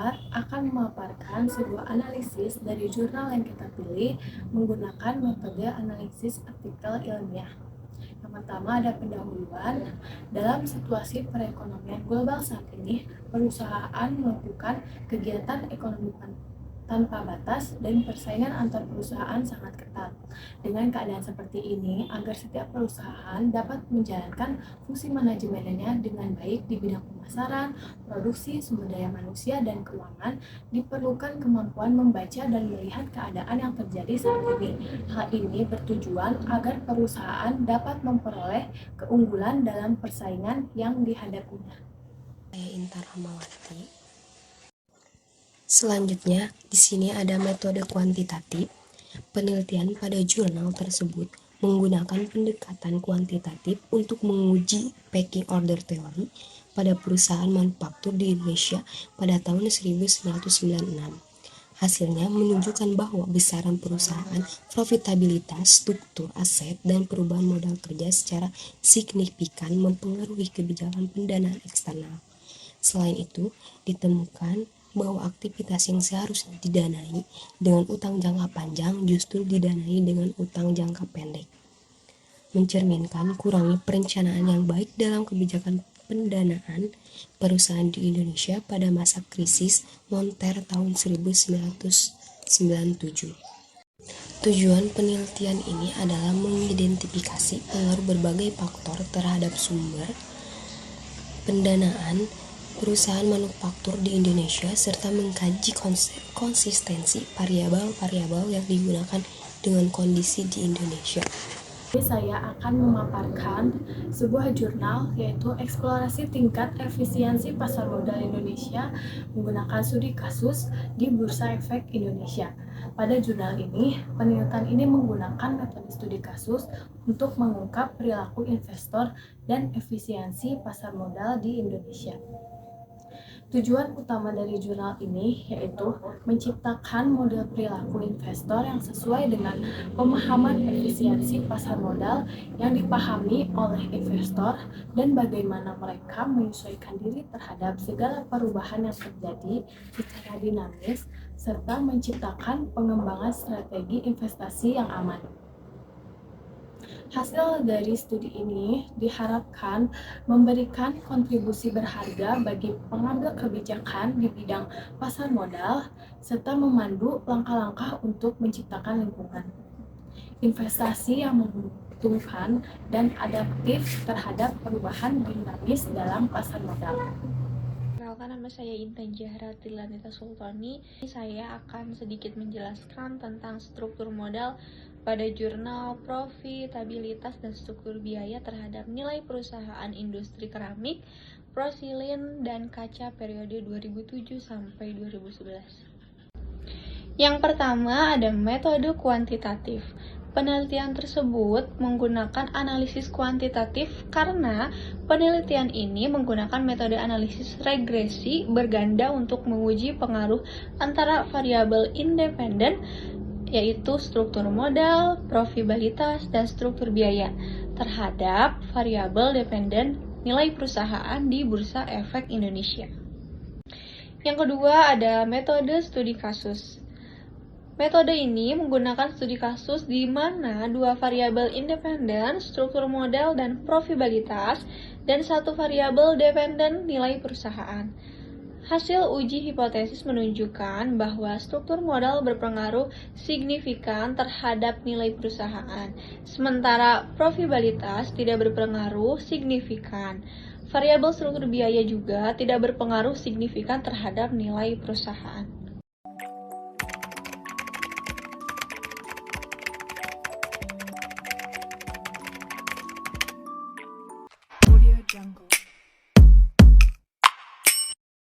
kedua akan memaparkan sebuah analisis dari jurnal yang kita pilih menggunakan metode analisis artikel ilmiah. Yang pertama ada pendahuluan. Dalam situasi perekonomian global saat ini, perusahaan melakukan kegiatan ekonomi tanpa batas dan persaingan antar perusahaan sangat ketat. Dengan keadaan seperti ini, agar setiap perusahaan dapat menjalankan fungsi manajemennya dengan baik di bidang pemasaran, produksi, sumber daya manusia, dan keuangan, diperlukan kemampuan membaca dan melihat keadaan yang terjadi saat ini. Hal ini bertujuan agar perusahaan dapat memperoleh keunggulan dalam persaingan yang dihadapinya. Saya Intan Rahmawati. Selanjutnya, di sini ada metode kuantitatif. Penelitian pada jurnal tersebut menggunakan pendekatan kuantitatif untuk menguji packing order theory pada perusahaan manufaktur di Indonesia pada tahun 1996. Hasilnya menunjukkan bahwa besaran perusahaan, profitabilitas, struktur aset, dan perubahan modal kerja secara signifikan mempengaruhi kebijakan pendanaan eksternal. Selain itu, ditemukan bahwa aktivitas yang seharusnya didanai dengan utang jangka panjang justru didanai dengan utang jangka pendek, mencerminkan kurangnya perencanaan yang baik dalam kebijakan pendanaan perusahaan di Indonesia pada masa krisis moneter tahun 1997. Tujuan penelitian ini adalah mengidentifikasi pengaruh berbagai faktor terhadap sumber pendanaan perusahaan manufaktur di Indonesia serta mengkaji konsistensi variabel-variabel yang digunakan dengan kondisi di Indonesia. Saya akan memaparkan sebuah jurnal yaitu Eksplorasi Tingkat Efisiensi Pasar Modal Indonesia menggunakan studi kasus di Bursa Efek Indonesia. Pada jurnal ini, penelitian ini menggunakan metode studi kasus untuk mengungkap perilaku investor dan efisiensi pasar modal di Indonesia. Tujuan utama dari jurnal ini yaitu menciptakan model perilaku investor yang sesuai dengan pemahaman efisiensi pasar modal yang dipahami oleh investor dan bagaimana mereka menyesuaikan diri terhadap segala perubahan yang terjadi secara dinamis serta menciptakan pengembangan strategi investasi yang aman. Hasil dari studi ini diharapkan memberikan kontribusi berharga bagi pengambil kebijakan di bidang pasar modal, serta memandu langkah-langkah untuk menciptakan lingkungan investasi yang menguntungkan dan adaptif terhadap perubahan dinamis dalam pasar modal. Perkenalkan, nama saya Intan Jahra Tilanita Sultani. Saya akan sedikit menjelaskan tentang struktur modal pada jurnal Profitabilitas dan Struktur Biaya terhadap nilai perusahaan industri keramik, porselin, dan kaca periode 2007 sampai 2011. Yang pertama ada metode kuantitatif. Penelitian tersebut menggunakan analisis kuantitatif karena penelitian ini menggunakan metode analisis regresi berganda untuk menguji pengaruh antara variabel independen yaitu struktur modal, profitabilitas, dan struktur biaya terhadap variabel dependen nilai perusahaan di Bursa Efek Indonesia. Yang kedua ada metode studi kasus. Metode ini menggunakan studi kasus di mana dua variabel independen, struktur modal dan profitabilitas, dan satu variabel dependen nilai perusahaan. Hasil uji hipotesis menunjukkan bahwa struktur modal berpengaruh signifikan terhadap nilai perusahaan, sementara profitabilitas tidak berpengaruh signifikan. Variabel struktur biaya juga tidak berpengaruh signifikan terhadap nilai perusahaan.